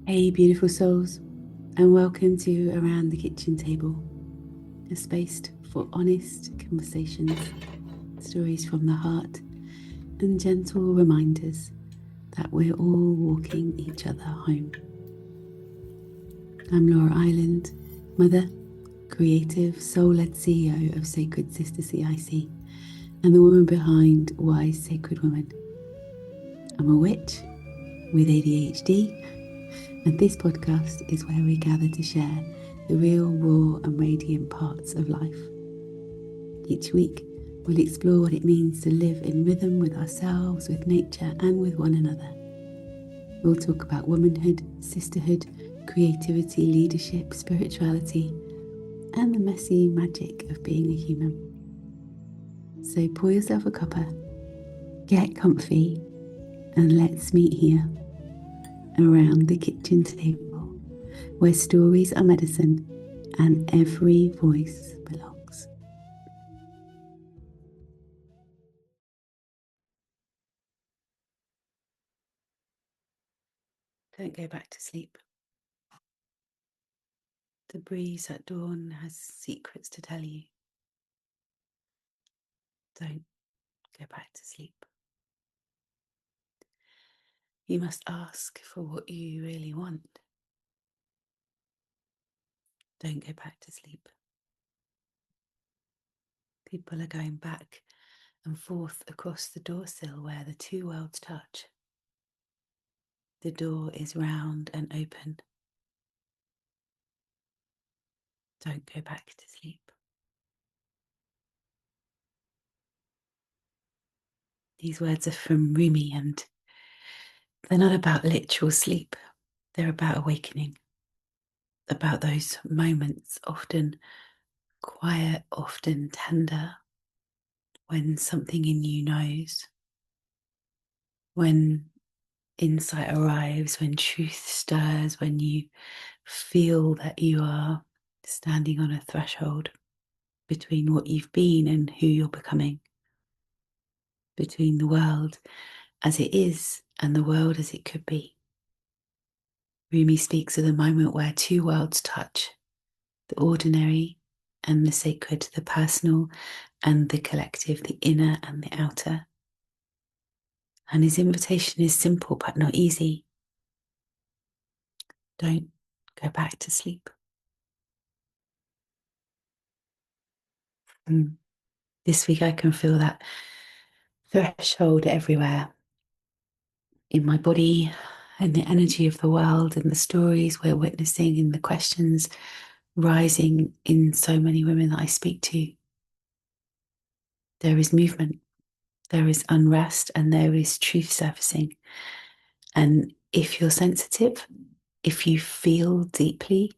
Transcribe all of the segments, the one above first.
Hey, beautiful souls, and welcome to Around the Kitchen Table, a space for honest conversations, stories from the heart, and gentle reminders that we're all walking each other home. I'm Laura Island, mother, creative, soul-led CEO of Sacred Sister CIC, and the woman behind Wise Sacred Woman. I'm a witch with ADHD, and this podcast is where we gather to share the real, raw, and radiant parts of life. Each week, we'll explore what it means to live in rhythm with ourselves, with nature, and with one another. We'll talk about womanhood, sisterhood, creativity, leadership, spirituality, and the messy magic of being a human. So pour yourself a cuppa, get comfy, and let's meet here around the kitchen table, where stories are medicine and every voice belongs. Don't go back to sleep. The breeze at dawn has secrets to tell you. Don't go back to sleep. You must ask for what you really want. Don't go back to sleep. People are going back and forth across the doorsill where the two worlds touch. The door is round and open. Don't go back to sleep. These words are from Rumi, and they're not about literal sleep. They're about awakening, about those moments, often quiet, often tender, when something in you knows, when insight arrives, when truth stirs, when you feel that you are standing on a threshold between what you've been and who you're becoming, between the world as it is and the world as it could be. Rumi speaks of the moment where two worlds touch, the ordinary and the sacred, the personal and the collective, the inner and the outer. And his invitation is simple but not easy. Don't go back to sleep. This week I can feel that threshold everywhere in my body, and the energy of the world, and the stories we're witnessing, and the questions rising in so many women that I speak to. There is movement, there is unrest, and there is truth surfacing. And if you're sensitive, if you feel deeply,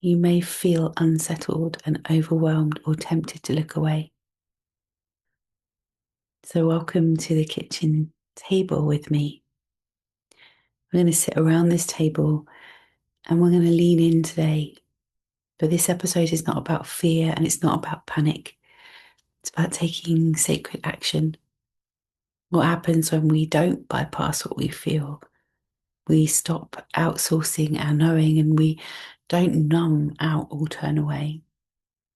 you may feel unsettled and overwhelmed or tempted to look away. So welcome to the kitchen table with me. We're going to sit around this table and we're going to lean in today. But this episode is not about fear and it's not about panic. It's about taking sacred action. What happens when we don't bypass what we feel? We stop outsourcing our knowing and we don't numb out or turn away.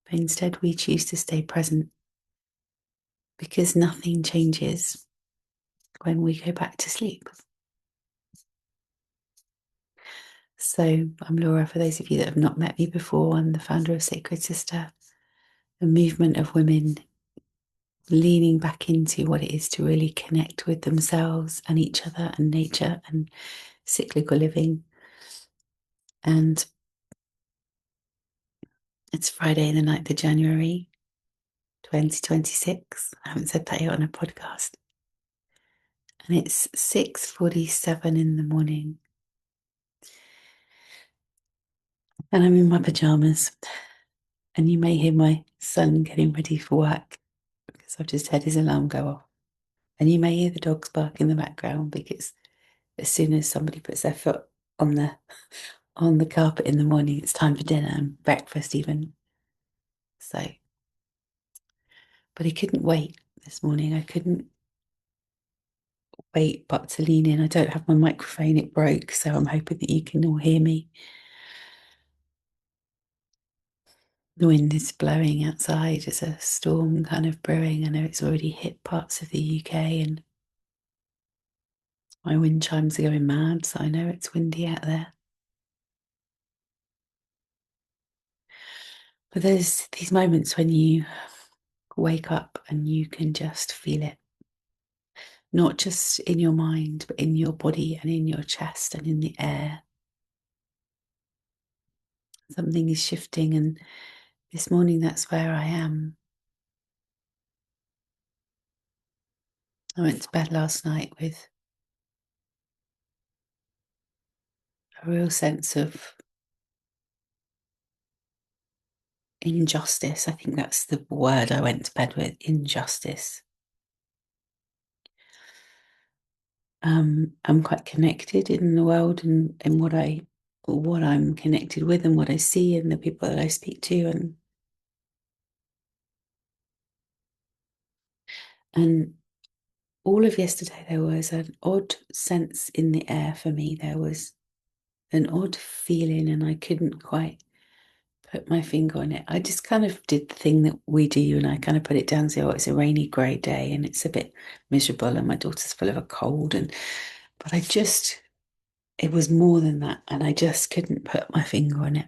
But instead we choose to stay present, because nothing changes when we go back to sleep. So I'm Laura. For those of you that have not met me before, I'm the founder of Sacred Sister, a movement of women leaning back into what it is to really connect with themselves and each other and nature and cyclical living. And it's Friday, the 9th of January, 2026. I haven't said that yet on a podcast. And it's 6:47 in the morning. And I'm in my pajamas. And you may hear my son getting ready for work because I've just had his alarm go off. And you may hear the dogs bark in the background because as soon as somebody puts their foot on the carpet in the morning, it's time for dinner and breakfast even. So, but I couldn't wait this morning. I couldn't wait but to lean in. I don't have my microphone, it broke, so I'm hoping that you can all hear me. The wind is blowing outside. There's a storm kind of brewing. I know it's already hit parts of the UK, and my wind chimes are going mad, so I know it's windy out there. But there's these moments when you wake up and you can just feel it, not just in your mind, but in your body and in your chest and in the air. Something is shifting, and this morning that's where I am. I went to bed last night with a real sense of injustice. I think that's the word I went to bed with, injustice. I'm quite connected in the world and what I'm connected with and what I see and the people that I speak to, and all of yesterday there was an odd sense in the air for me. There was an odd feeling and I couldn't quite put my finger on it. I just kind of did the thing that we do, and I kind of put it down and say, oh, it's a rainy grey day and it's a bit miserable and my daughter's full of a cold, and but it was more than that, and I just couldn't put my finger on it.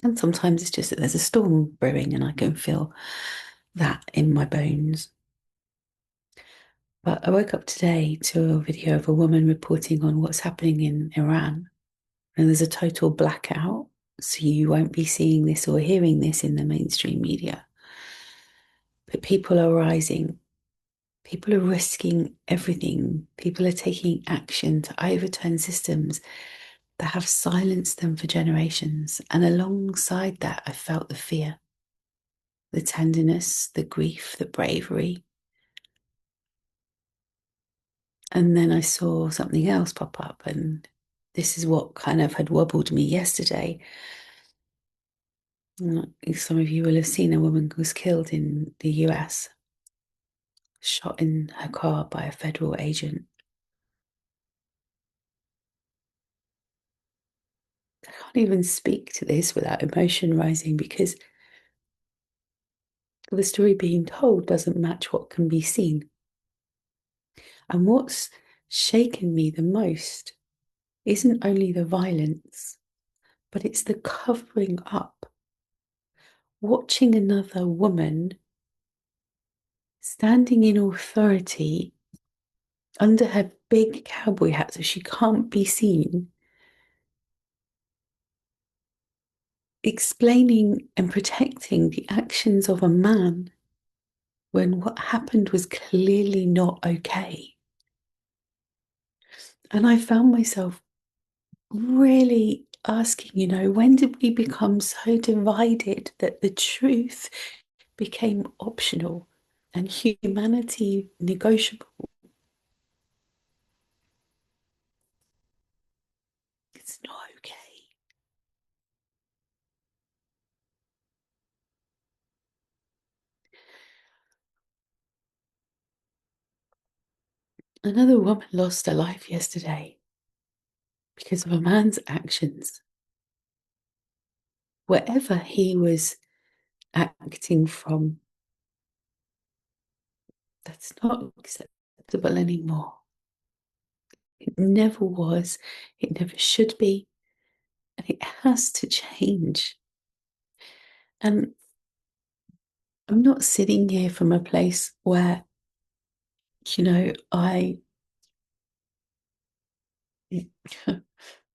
And sometimes it's just that there's a storm brewing and I can feel that in my bones. But I woke up today to a video of a woman reporting on what's happening in Iran. And there's a total blackout. So you won't be seeing this or hearing this in the mainstream media. But people are rising. People are risking everything. People are taking action to overturn systems that have silenced them for generations. And alongside that, I felt the fear, the tenderness, the grief, the bravery. And then I saw something else pop up, and this is what kind of had wobbled me yesterday. Some of you will have seen a woman who was killed in the US, shot in her car by a federal agent. I can't even speak to this without emotion rising because the story being told doesn't match what can be seen. And what's shaken me the most isn't only the violence, but it's the covering up. Watching another woman standing in authority under her big cowboy hat so she can't be seen, explaining and protecting the actions of a man when what happened was clearly not okay. And I found myself really asking, when did we become so divided that the truth became optional and humanity negotiable? It's not okay. Another woman lost her life yesterday because of a man's actions. Wherever he was acting from, that's not acceptable anymore. It never was, it never should be, and it has to change. And I'm not sitting here from a place where, I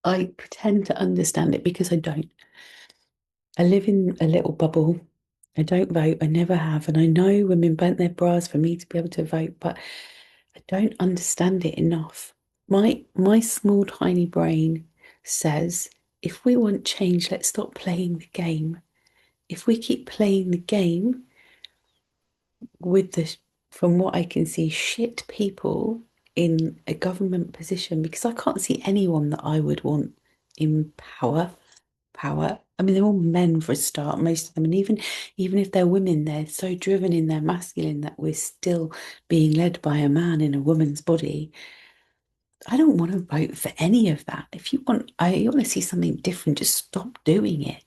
I pretend to understand it, because I don't. I live in a little bubble. I don't vote. I never have. And I know women burnt their bras for me to be able to vote, but I don't understand it enough. My small tiny brain says, if we want change, let's stop playing the game. If we keep playing the game with from what I can see, shit people in a government position, because I can't see anyone that I would want in power. I mean, they're all men for a start, most of them. And even if they're women, they're so driven in their masculine that we're still being led by a man in a woman's body. I don't want to vote for any of that. If you want to see something different, just stop doing it.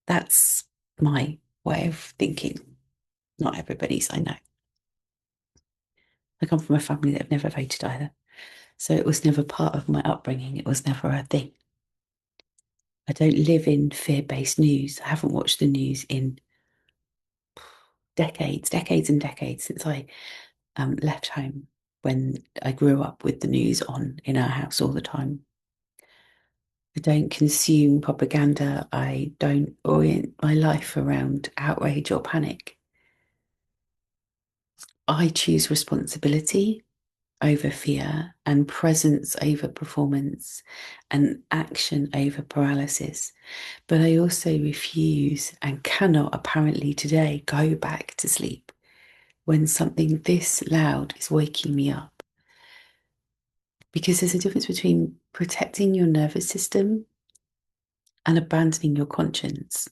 That's my way of thinking. Not everybody's, I know. I come from a family that have never voted either. So it was never part of my upbringing. It was never a thing. I don't live in fear-based news. I haven't watched the news in decades and decades since I left home when I grew up with the news on in our house all the time. I don't consume propaganda. I don't orient my life around outrage or panic. I choose responsibility over fear and presence over performance and action over paralysis. But I also refuse and cannot apparently today go back to sleep when something this loud is waking me up. Because there's a difference between protecting your nervous system and abandoning your conscience.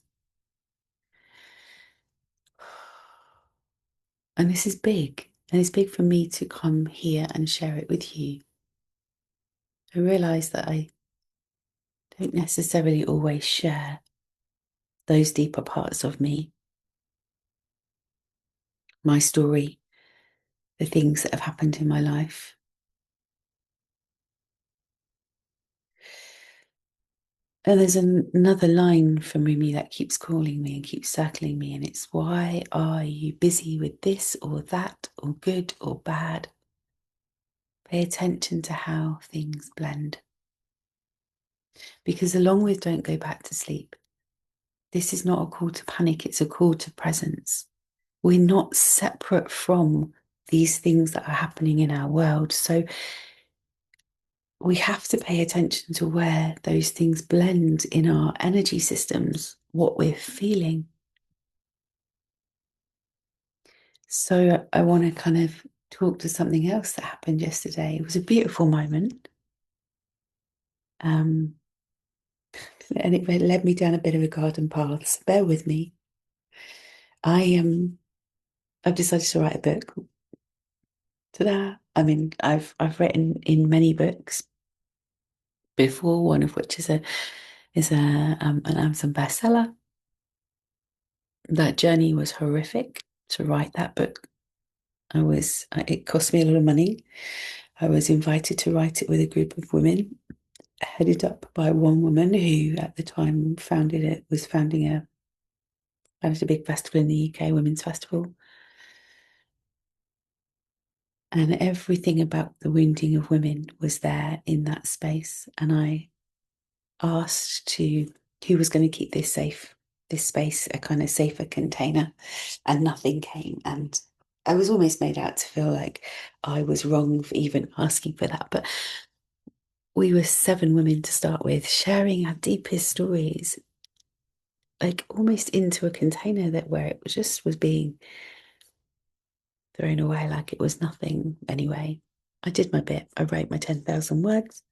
And this is big. And it's big for me to come here and share it with you. I realize that I don't necessarily always share those deeper parts of me, my story, the things that have happened in my life. And there's another line from Rumi that keeps calling me and keeps circling me, and it's, why are you busy with this or that or good or bad? Pay attention to how things blend. Because along with don't go back to sleep, this is not a call to panic, it's a call to presence. We're not separate from these things that are happening in our world. So we have to pay attention to where those things blend in our energy systems, what we're feeling. So I want to kind of talk to something else that happened yesterday. It was a beautiful moment. Um, and it led me down a bit of a garden path. So bear with me. I've decided to write a book. Ta-da! I mean, I've written in many books before, one of which is an Amazon bestseller. That journey was horrific to write that book. It cost me a lot of money. I was invited to write it with a group of women, headed up by one woman who at the time founded a big festival in the UK, Women's Festival. And everything about the wounding of women was there in that space. And I asked who was going to keep this space, a kind of safer container, and nothing came. And I was almost made out to feel like I was wrong for even asking for that. But we were 7 women to start with, sharing our deepest stories, like almost into a container that where it was being thrown away like it was nothing anyway. I did my bit. I wrote my 10,000 words.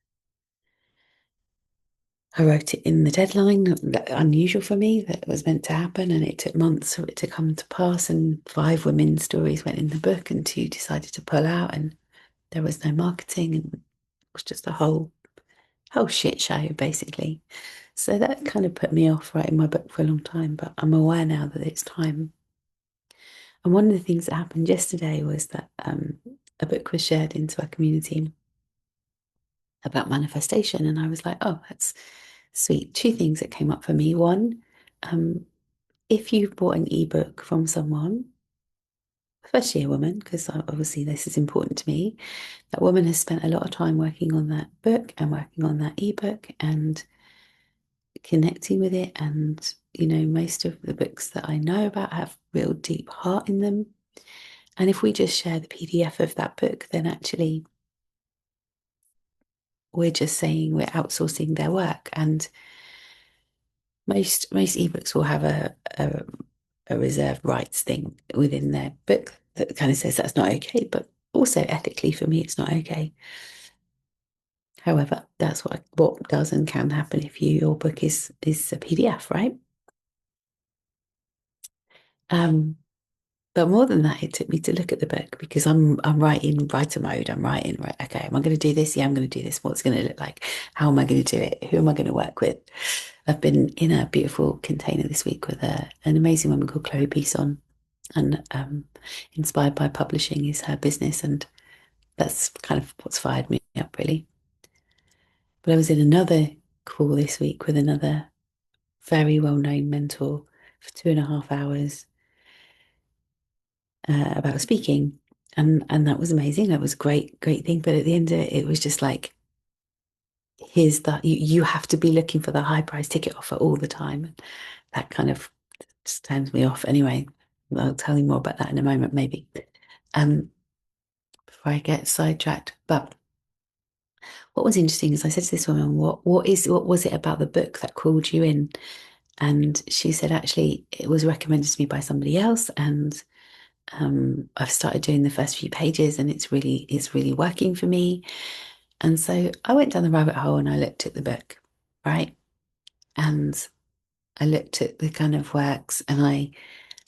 I wrote it in the deadline, unusual for me, that was meant to happen, and it took months for it to come to pass. And 5 women's stories went in the book, and 2 decided to pull out, and there was no marketing, and it was just a whole shit show, basically. So that kind of put me off writing my book for a long time, but I'm aware now that it's time. And one of the things that happened yesterday was that a book was shared into our community about manifestation, and I was like, oh, that's sweet. 2 things that came up for me. One, if you've bought an ebook from someone, especially a woman, because obviously this is important to me, that woman has spent a lot of time working on that book and working on that ebook and connecting with it. And, most of the books that I know about have real deep heart in them. And if we just share the PDF of that book, then actually we're just saying we're outsourcing their work. And most ebooks will have a reserved rights thing within their book that kind of says that's not okay, but also ethically for me it's not okay. However, that's what does and can happen if your book is a PDF, right? But more than that, it took me to look at the book because I'm writing writer mode. I'm writing, right, okay, am I going to do this? Yeah, I'm going to do this. What's going to look like? How am I going to do it? Who am I going to work with? I've been in a beautiful container this week with an amazing woman called Chloe Beeson, and Inspired by Publishing is her business, and that's kind of what's fired me up really. But I was in another call this week with another very well-known mentor for 2.5 hours about speaking, and that was amazing. That was a great thing. But at the end of it, it was just like, here's that you have to be looking for the high price ticket offer all the time. That kind of just turns me off. Anyway, I'll tell you more about that in a moment, maybe. Um, Before I get sidetracked. But what was interesting is I said to this woman, what was it about the book that called you in? And she said, actually, it was recommended to me by somebody else, and I've started doing the first few pages, and it's really working for me. And so I went down the rabbit hole and I looked at the book, right? And I looked at the kind of works, and I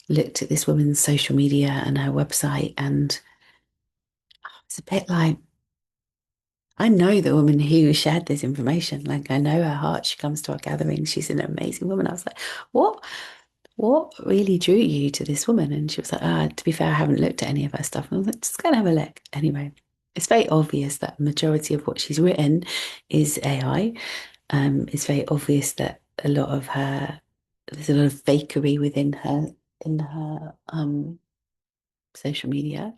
looked at this woman's social media and her website, and it's a bit like, I know the woman who shared this information. Like, I know her heart. She comes to our gatherings. She's an amazing woman. I was like, what? What really drew you to this woman? And she was like, to be fair, I haven't looked at any of her stuff. And I was like, just go and have a look. Anyway, it's very obvious that the majority of what she's written is AI. It's very obvious that there's a lot of fakery within her in her social media.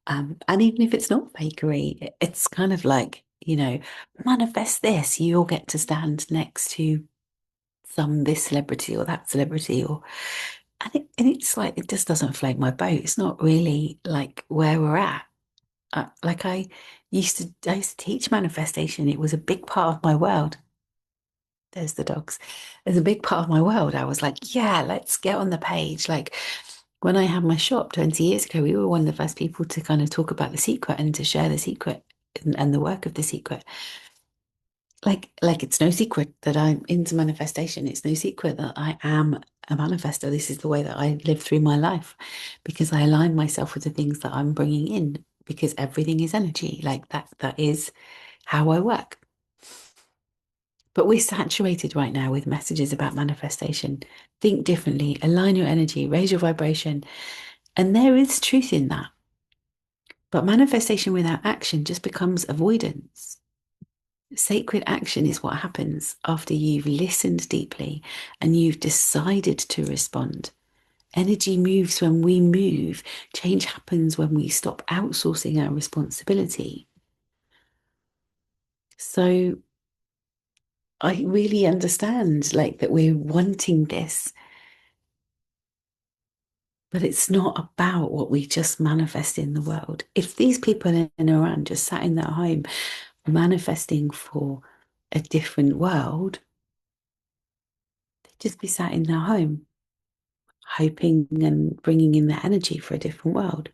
And even if it's not fakery, it's kind of like, manifest this, you'll get to stand next to this celebrity or that celebrity, and it's like, it just doesn't float my boat. It's not really like where we're at. Like, I used to teach manifestation. It was a big part of my world. There's the dogs. There's a big part of my world. I was like, yeah, let's get on the page. Like, when I had my shop 20 years ago, we were one of the first people to kind of talk about the secret and to share the secret and the work of the secret. Like it's no secret that I'm into manifestation. It's no secret that I am a manifester. This is the way that I live through my life, because I align myself with the things that I'm bringing in, because everything is energy. Like that is how I work. But we're saturated right now with messages about manifestation. Think differently, align your energy, raise your vibration. And there is truth in that. But manifestation without action just becomes avoidance. Sacred action is what happens after you've listened deeply and you've decided to respond. Energy moves when we move. Change happens when we stop outsourcing our responsibility. So I really understand, like, that we're wanting this, but it's not about what we just manifest in the world. If these people in Iran just sat in their home manifesting for a different world, they'd just be sat in their home, hoping and bringing in their energy for a different world.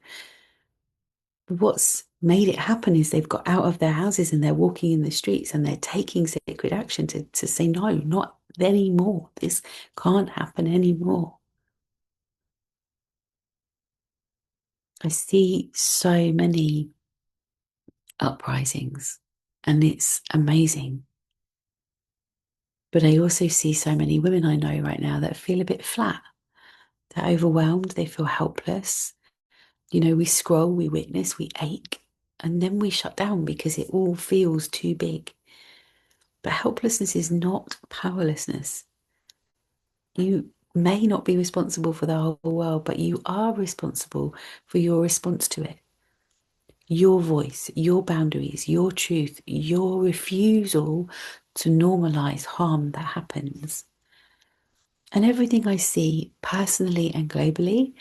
But what's made it happen is they've got out of their houses and they're walking in the streets and they're taking sacred action to say, no, not anymore. This can't happen anymore. I see so many uprisings, and it's amazing. But I also see so many women I know right now that feel a bit flat. They're overwhelmed, they feel helpless. We scroll, we witness, we ache, and then we shut down because it all feels too big. But helplessness is not powerlessness. You may not be responsible for the whole world, but you are responsible for your response to it. Your voice, your boundaries, your truth, your refusal to normalize harm that happens. And everything I see personally and globally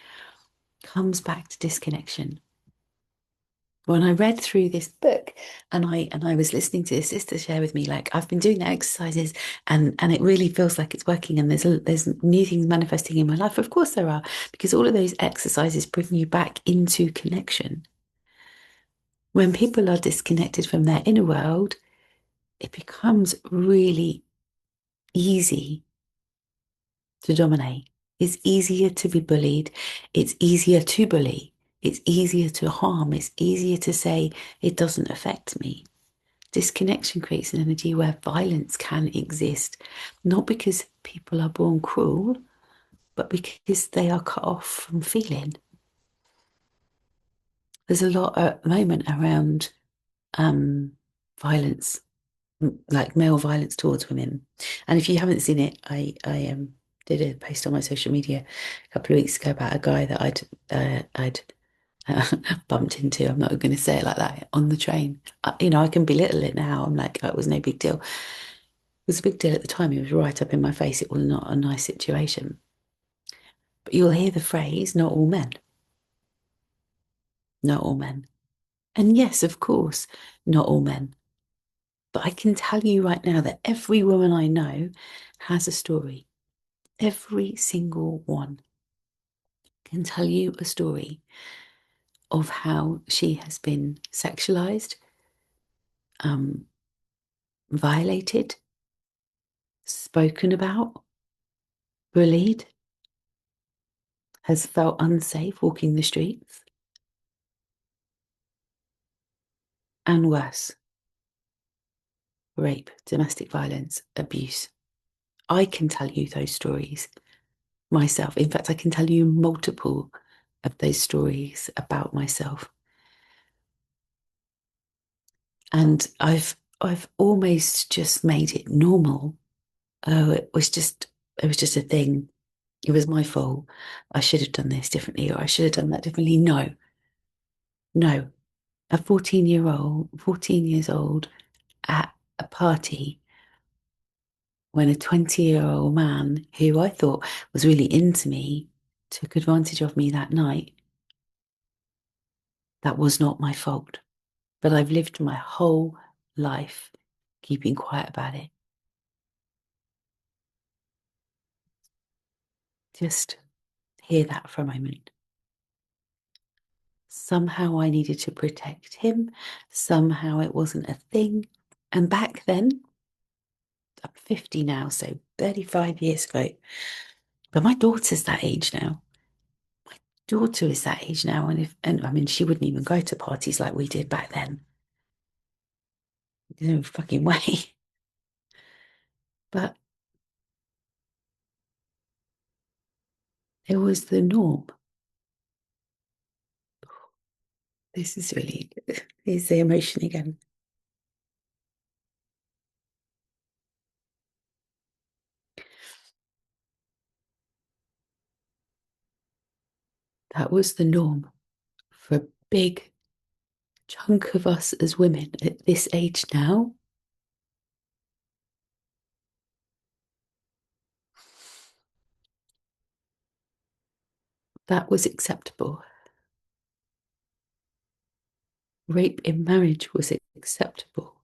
comes back to disconnection. When I read through this book, and I was listening to a sister share with me, like, I've been doing the exercises, and it really feels like it's working, and there's new things manifesting in my life. Of course there are, because all of those exercises bring you back into connection. When people are disconnected from their inner world, it becomes really easy to dominate. It's easier to be bullied. It's easier to bully. It's easier to harm. It's easier to say it doesn't affect me. Disconnection creates an energy where violence can exist, not because people are born cruel, but because they are cut off from feeling. There's a lot at the moment around violence, like male violence towards women. And if you haven't seen it, I did a post on my social media a couple of weeks ago about a guy that I'd bumped into. I'm not going to say it like that on the train. I can belittle it now. I'm like, oh, it was no big deal. It was a big deal at the time. It was right up in my face. It was not a nice situation. But you'll hear the phrase, not all men, not all men. And yes, of course, not all men. But I can tell you right now that every woman I know has a story. Every single one can tell you a story of how she has been sexualized, um, violated, spoken about, bullied, has felt unsafe walking the streets, and worse, rape, domestic violence, abuse. I can tell you those stories myself. In fact, I can tell you multiple of those stories about myself. And I've almost just made it normal. Oh, it was just a thing. It was my fault. I should have done this differently, or I should have done that differently. No, no. A 14 years old at a party when a 20-year-old man who I thought was really into me took advantage of me that night. That was not my fault. But I've lived my whole life keeping quiet about it. Just hear that for a moment. Somehow I needed to protect him. Somehow it wasn't a thing. And back then, I'm 50 now, so 35 years ago. But my daughter's that age now. My daughter is that age now. And I mean, she wouldn't even go to parties like we did back then. No fucking way. But it was the norm. This is really, here's the emotion again. That was the norm for a big chunk of us as women at this age now. That was acceptable. Rape in marriage was acceptable.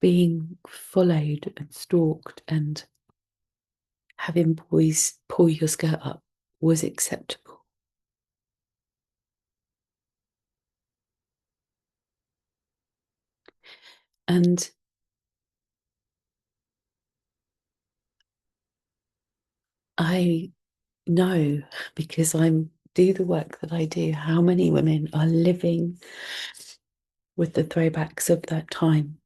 Being followed and stalked and having boys pull your skirt up was acceptable. And I know, because I'm do the work that I do, how many women are living with the throwbacks of that time.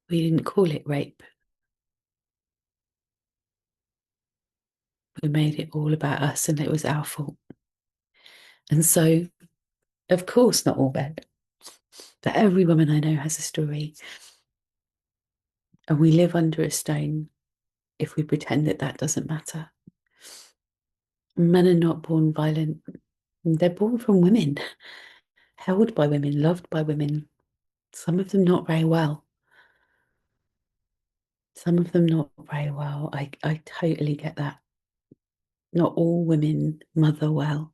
We didn't call it rape. We made it all about us and it was our fault. And so, of course, not all men, but every woman I know has a story. And we live under a stone if we pretend that that doesn't matter. Men are not born violent. They're born from women, held by women, loved by women. Some of them not very well. Some of them not very well. I totally get that. Not all women mother well.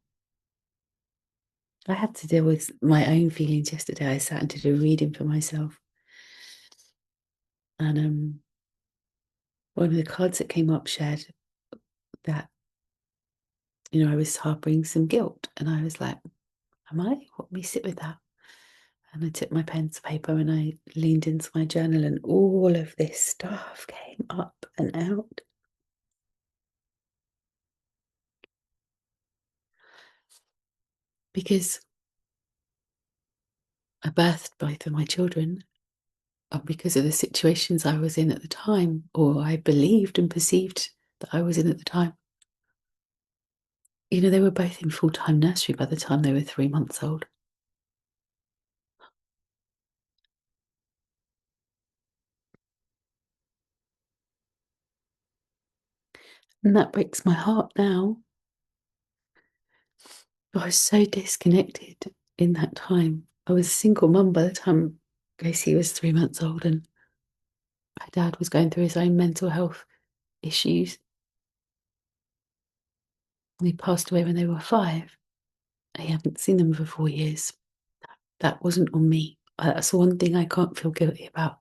I had to deal with my own feelings yesterday. I sat and did a reading for myself. And one of the cards that came up shared that, I was harboring some guilt. And I was like, am I? Let me sit with that. And I took my pen to paper and I leaned into my journal, and all of this stuff came up and out. Because I birthed both of my children because of the situations I was in at the time, or I believed and perceived that I was in at the time. You know, they were both in full time nursery by the time they were 3 months old. And that breaks my heart now. I was so disconnected in that time. I was a single mum by the time Gracie was 3 months old, and my dad was going through his own mental health issues. He passed away when they were 5. I haven't seen them for 4 years. That wasn't on me. That's the one thing I can't feel guilty about,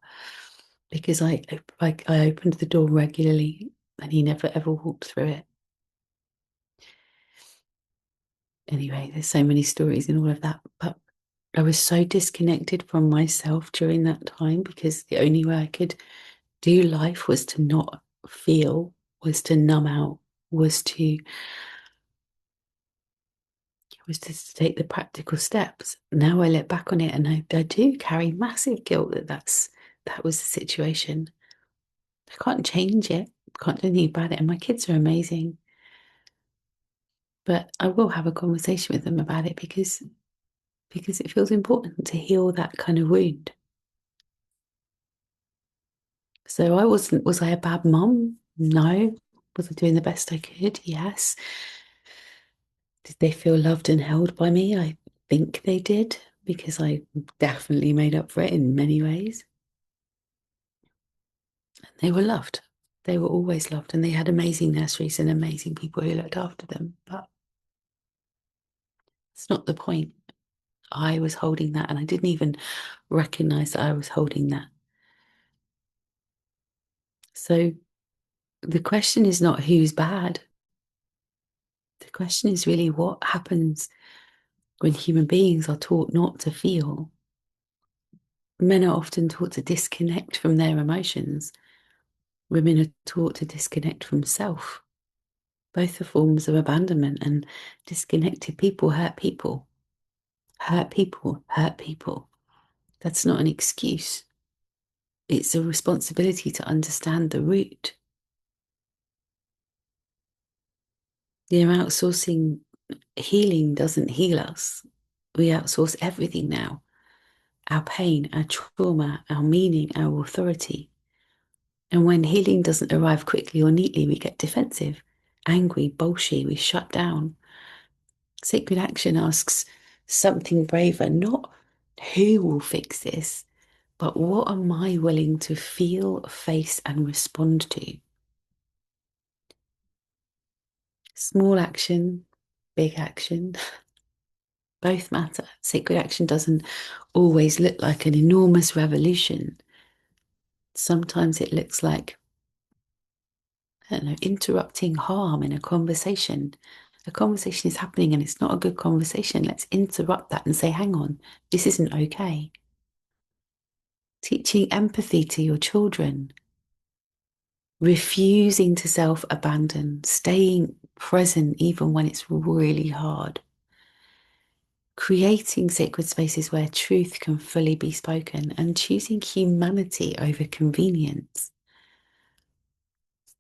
because I opened the door regularly and he never ever walked through it. Anyway, there's so many stories in all of that, but I was so disconnected from myself during that time because the only way I could do life was to not feel, was to numb out, was to take the practical steps. Now I look back on it and I do carry massive guilt that was the situation. I can't change it, can't do anything about it, and my kids are amazing. But I will have a conversation with them about it because it feels important to heal that kind of wound. So was I a bad mum? No. Was I doing the best I could? Yes. Did they feel loved and held by me? I think they did, because I definitely made up for it in many ways. They were loved. They were always loved, and they had amazing nurseries and amazing people who looked after them. But it's not the point. I was holding that, and I didn't even recognize that I was holding that. So the question is not who's bad. The question is really what happens when human beings are taught not to feel. Men are often taught to disconnect from their emotions. Women are taught to disconnect from self. Both are forms of abandonment, and disconnected people hurt people. Hurt people, hurt people. That's not an excuse. It's a responsibility to understand the root. Outsourcing healing doesn't heal us. We outsource everything now: our pain, our trauma, our meaning, our authority. And when healing doesn't arrive quickly or neatly, we get defensive, angry, bolshy, we shut down. Sacred action asks something braver, not who will fix this, but what am I willing to feel, face, and respond to? Small action, big action, both matter. Sacred action doesn't always look like an enormous revolution. Sometimes it looks like, I don't know, interrupting harm in a conversation. A conversation is happening and it's not a good conversation. Let's interrupt that and say, hang on, this isn't okay. Teaching empathy to your children, refusing to self abandon, staying present even when it's really hard, creating sacred spaces where truth can fully be spoken, and choosing humanity over convenience.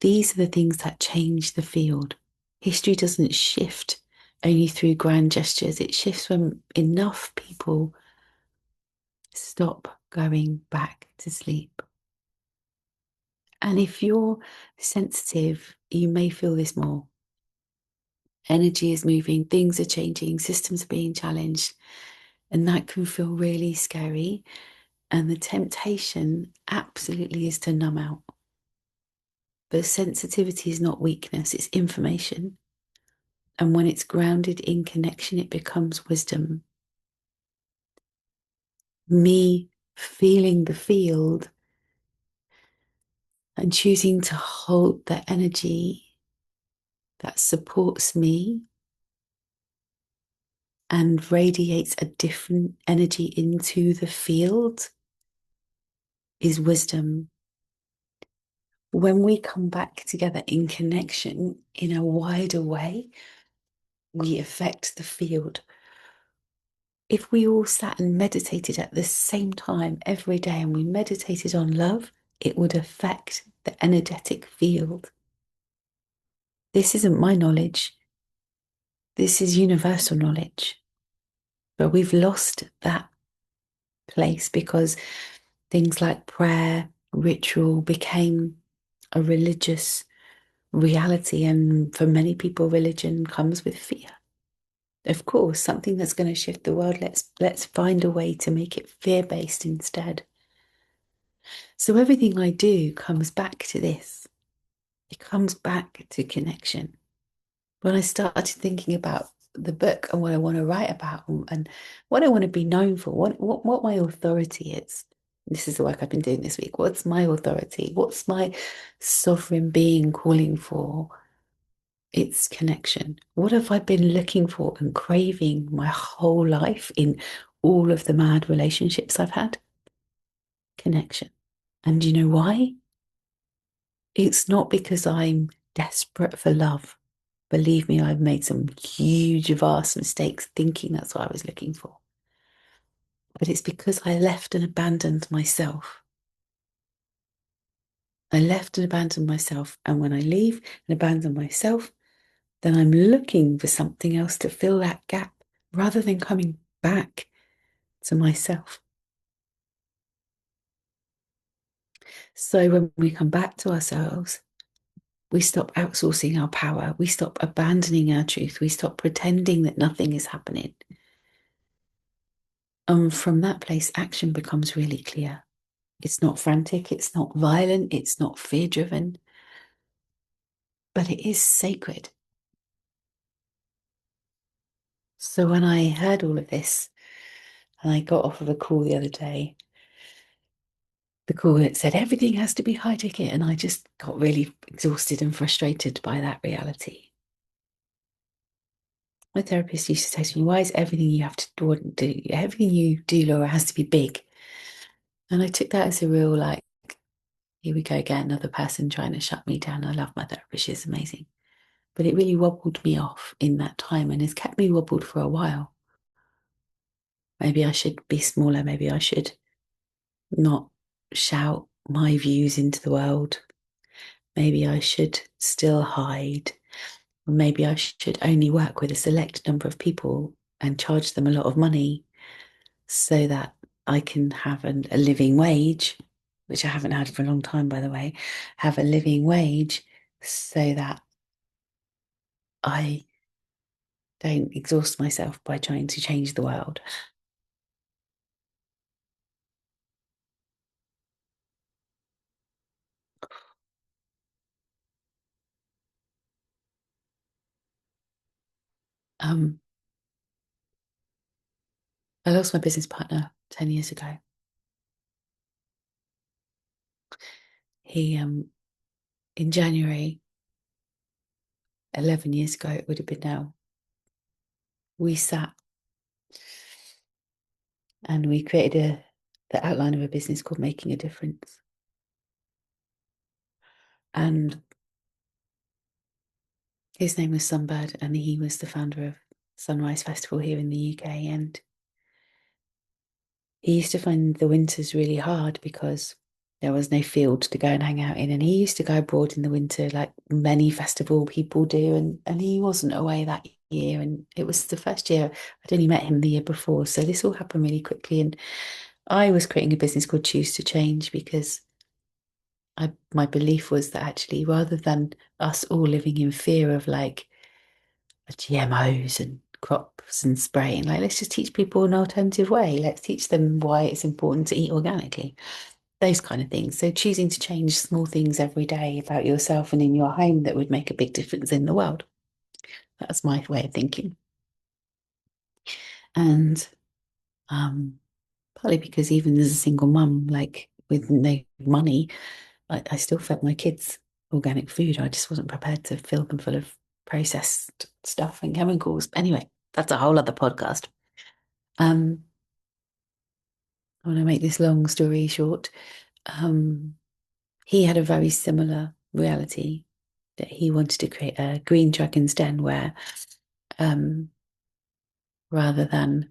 These are the things that change the field. History doesn't shift only through grand gestures, it shifts when enough people stop going back to sleep. And if you're sensitive, you may feel this more. Energy is moving, things are changing, systems are being challenged, and that can feel really scary. And the temptation absolutely is to numb out. But sensitivity is not weakness, it's information. And when it's grounded in connection, it becomes wisdom. Me feeling the field and choosing to hold the energy that supports me and radiates a different energy into the field is wisdom. When we come back together in connection in a wider way, we affect the field. If we all sat and meditated at the same time every day and we meditated on love, it would affect the energetic field. This isn't my knowledge. This is universal knowledge. But we've lost that place because things like prayer, ritual became a religious reality. And for many people, religion comes with fear. Of course, something that's going to shift the world, let's find a way to make it fear-based instead. So everything I do comes back to this. It comes back to connection. When I started thinking about the book and what I want to write about and what I want to be known for, what my authority is. This is the work I've been doing this week. What's my authority? What's my sovereign being calling for? It's connection. What have I been looking for and craving my whole life in all of the mad relationships I've had? Connection. And you know why? It's not because I'm desperate for love. Believe me, I've made some huge, vast mistakes thinking that's what I was looking for. But it's because I left and abandoned myself. I left and abandoned myself. And when I leave and abandon myself, then I'm looking for something else to fill that gap rather than coming back to myself. So when we come back to ourselves, we stop outsourcing our power. We stop abandoning our truth. We stop pretending that nothing is happening. And from that place, action becomes really clear. It's not frantic, it's not violent, it's not fear driven, but it is sacred. So when I heard all of this, and I got off of a call the other day, the call that said everything has to be high ticket, and I just got really exhausted and frustrated by that reality. My therapist used to say to me, why is everything you have to do, everything you do, Laura, has to be big? And I took that as a real, like, here we go again, another person trying to shut me down. I love my therapist, she's amazing. But it really wobbled me off in that time and has kept me wobbled for a while. Maybe I should be smaller. Maybe I should not shout my views into the world. Maybe I should still hide. Or maybe I should only work with a select number of people and charge them a lot of money so that I can have a living wage, which I haven't had for a long time, by the way, have a living wage so that I don't exhaust myself by trying to change the world. Um, I lost my business partner 10 years ago. He, in January, 11 years ago, it would have been now, we sat and we created the outline of a business called Making a Difference. And his name was Sunbird, and he was the founder of Sunrise Festival here in the UK. And he used to find the winters really hard because there was no field to go and hang out in. And he used to go abroad in the winter, like many festival people do. And he wasn't away that year. And it was the first year I'd only met him the year before. So this all happened really quickly. And I was creating a business called Choose to Change because my belief was that actually, rather than us all living in fear of like GMOs and crops and spraying, like let's just teach people an alternative way. Let's teach them why it's important to eat organically, those kind of things. So choosing to change small things every day about yourself and in your home that would make a big difference in the world. That's my way of thinking. And partly because even as a single mum, like with no money, I still fed my kids organic food. I just wasn't prepared to fill them full of processed stuff and chemicals. Anyway, That's a whole other podcast. Um, I want to make this long story short. Um, he had a very similar reality that he wanted to create a green dragon's den where, um, rather than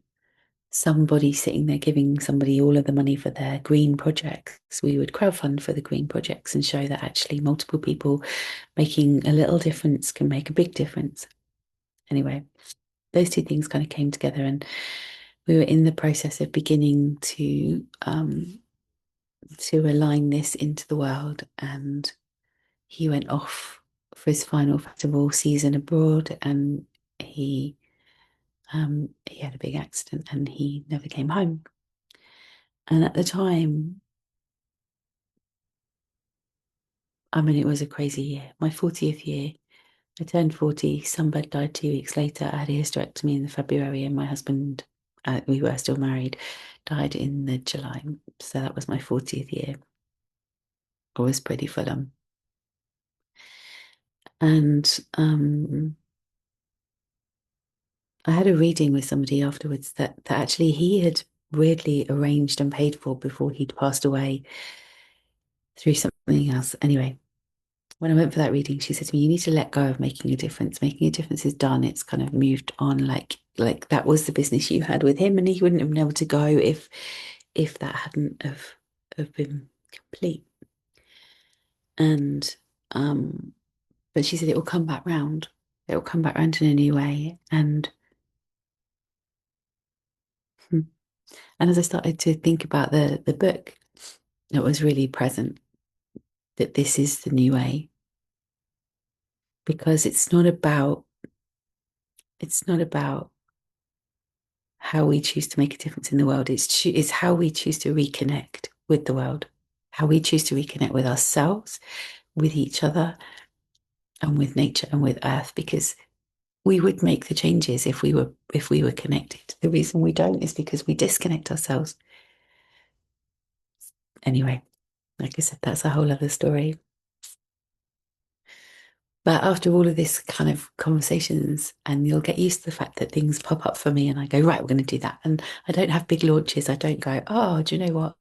somebody sitting there giving somebody all of the money for their green projects, we would crowdfund for the green projects and show that actually multiple people making a little difference can make a big difference. Anyway, those two things kind of came together, and we were in the process of beginning to align this into the world. And he went off for his final festival season abroad, and he had a big accident, and he never came home. And at the time, I mean, it was a crazy year. My 40th year, I turned 40. Sunbird died 2 weeks later. I had a hysterectomy in the February, and my husband, we were still married, died in the July. So that was my 40th year. It was pretty full on. And I had a reading with somebody afterwards that actually he had weirdly arranged and paid for before he'd passed away through something else. Anyway, when I went for that reading, she said to me, "You need to let go of making a difference. Making a difference is done. It's kind of moved on. Like that was the business you had with him, and he wouldn't have been able to go if that hadn't have been complete." And but she said it will come back round. It will come back round in a new way. And as I started to think about the book, it was really present that this is the new way, because it's not about how we choose to make a difference in the world. It's how we choose to reconnect with the world, how we choose to reconnect with ourselves, with each other, and with nature and with earth, because we would make the changes if we were connected. The reason we don't is because we disconnect ourselves. Anyway, like I said, that's a whole other story. But after all of this kind of conversations, and you'll get used to the fact that things pop up for me and I go, right, we're going to do that. And I don't have big launches. I don't go, oh, do you know what?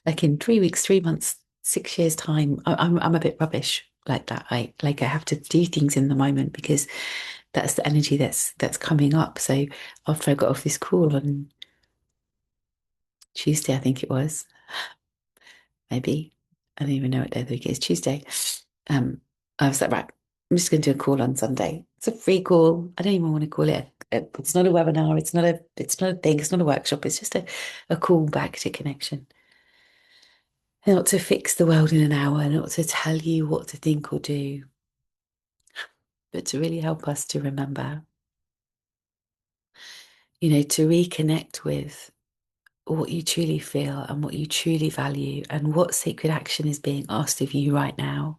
Like in 3 weeks, 3 months, 6 years time, I'm a bit rubbish like that. I have to do things in the moment because that's the energy that's coming up. So after I got off this call on Tuesday, I think it was, maybe. I don't even know what day of the week it is, Tuesday. Um, I was like, right, I'm just going to do a call on Sunday. It's a free call. I don't even want to call it. It's not a webinar. It's not a thing. It's not a workshop. It's just a call back to connection. Not to fix the world in an hour, not to tell you what to think or do, but to really help us to remember, to reconnect with what you truly feel and what you truly value and what sacred action is being asked of you right now.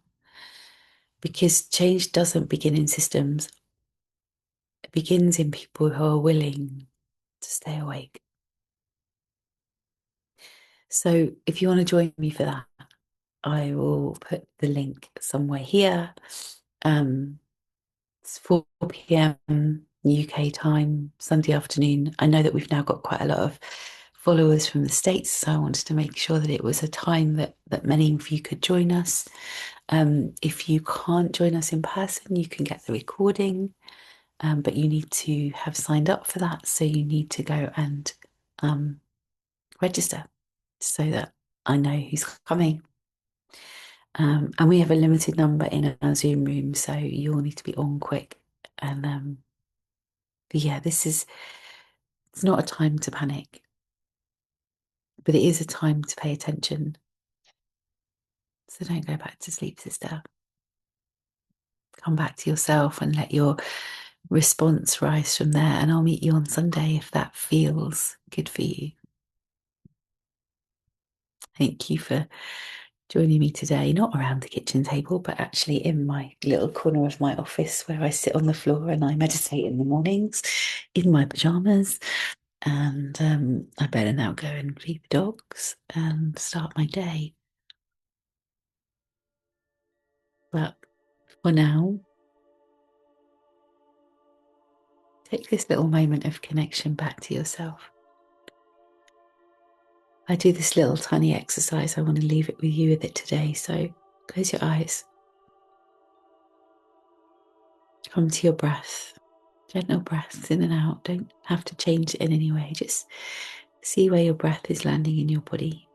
Because change doesn't begin in systems, it begins in people who are willing to stay awake. So if you want to join me for that, I will put the link somewhere here. It's 4 p.m. UK time, Sunday afternoon. I know that we've now got quite a lot of followers from the States, so I wanted to make sure that it was a time that many of you could join us. If you can't join us in person, you can get the recording, but you need to have signed up for that. So you need to go and register so that I know who's coming. And we have a limited number in our Zoom room, so you'll need to be on quick. And but yeah, it's not a time to panic, but it is a time to pay attention. So don't go back to sleep, sister. Come back to yourself and let your response rise from there. And I'll meet you on Sunday if that feels good for you. Thank you for joining me today, not around the kitchen table, but actually in my little corner of my office where I sit on the floor and I meditate in the mornings in my pajamas. And I better now go and feed the dogs and start my day. But for now, Take this little moment of connection back to yourself. I do this little tiny exercise. I want to leave it with you with it today. So close your eyes. Come to your breath. Gentle breaths in and out. Don't have to change it in any way. Just see where your breath is landing in your body.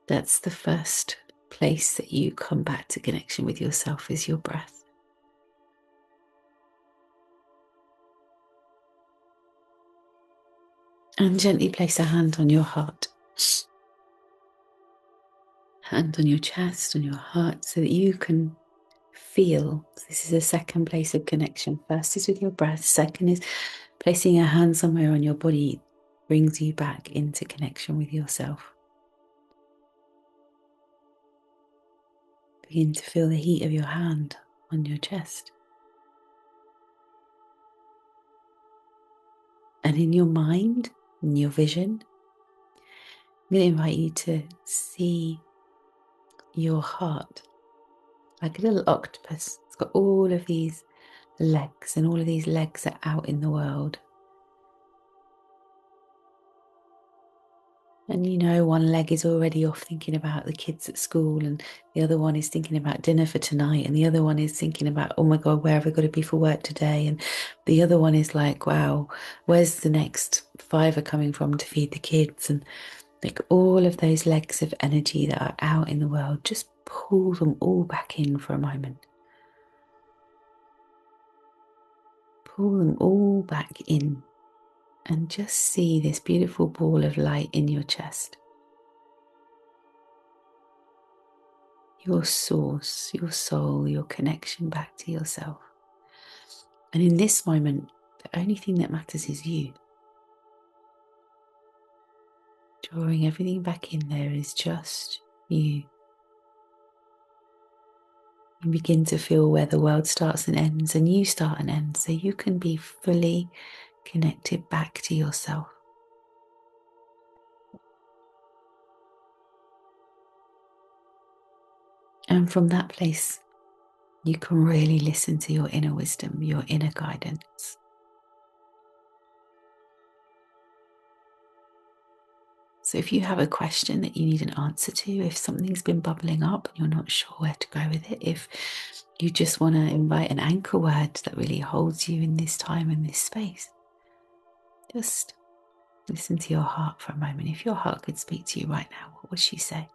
That's the first place that you come back to connection with yourself, is your breath. And gently place a hand on your heart. Hand on your chest, on your heart, so that you can feel. This is a second place of connection. First is with your breath. Second is placing a hand somewhere on your body brings you back into connection with yourself. Begin to feel the heat of your hand on your chest. And in your mind, in your vision, I'm going to invite you to see your heart like a little octopus. It's got all of these legs, and all of these legs are out in the world. And you know, one leg is already off thinking about the kids at school, and the other one is thinking about dinner for tonight, and the other one is thinking about, oh my God, where have I got to be for work today? And the other one is like, wow, where's the next fiver coming from to feed the kids? And like all of those legs of energy that are out in the world, just pull them all back in for a moment. Pull them all back in and just see this beautiful ball of light in your chest. Your source, your soul, your connection back to yourself. And in this moment, the only thing that matters is you. Drawing everything back in there is just you. You begin to feel where the world starts and ends, and you start and end, so you can be fully connected back to yourself. And from that place, you can really listen to your inner wisdom, your inner guidance. So if you have a question that you need an answer to, if something's been bubbling up and you're not sure where to go with it, if you just want to invite an anchor word that really holds you in this time and this space, just listen to your heart for a moment. If your heart could speak to you right now, what would she say?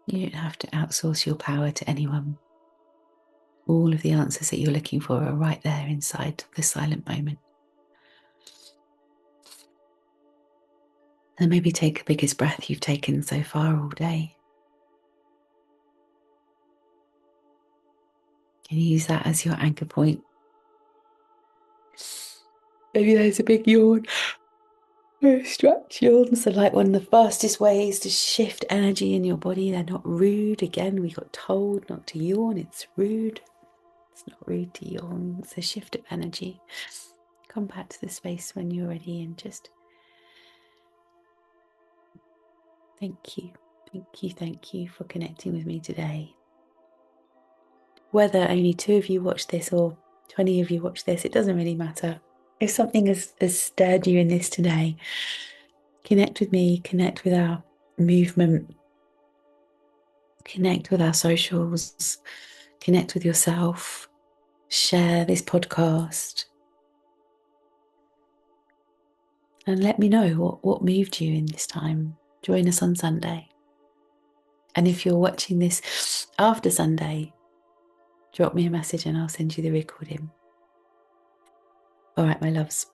You don't have to outsource your power to anyone. All of the answers that you're looking for are right there inside the silent moment. And maybe take the biggest breath you've taken so far all day. Can you use that as your anchor point? Maybe there's a big yawn. Stretch yawns are like one of the fastest ways to shift energy in your body. They're not rude. Again, we got told not to yawn. It's rude. It's not rude to yawn. It's a shift of energy. Come back to the space when you're ready and just thank you. Thank you for connecting with me today. Whether only 2 of you watch this or 20 of you watch this, it doesn't really matter. If something has stirred you in this today, connect with me, connect with our movement, connect with our socials, connect with yourself, share this podcast, and let me know what moved you in this time. Join us on Sunday. And if you're watching this after Sunday, drop me a message and I'll send you the recording. All right, my loves.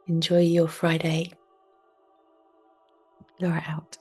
Enjoy your Friday. Laura out.